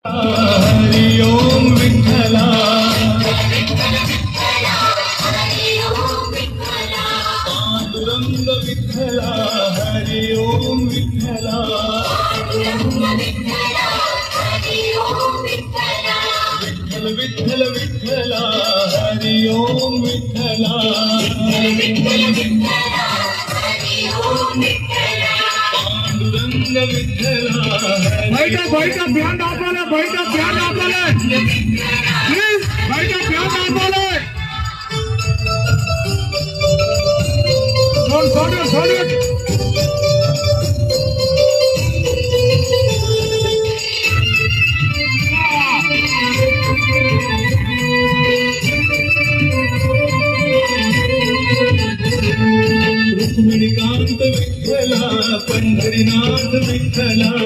हरि ओम विठ्ठला पांडुरंग विठ्ठला हरि ओम विठ्ठला विठ्ठल विठ्ठल विठ्ठला हरि ओम विठ्ठला पांडुरंग विठ्ठला बैठक ध्यान दाखवलं प्लीज बैठक ध्यान दाखवलं सोड रुक्मिणीकांत विठ्ठला पंढरीनाथ विठ्ठला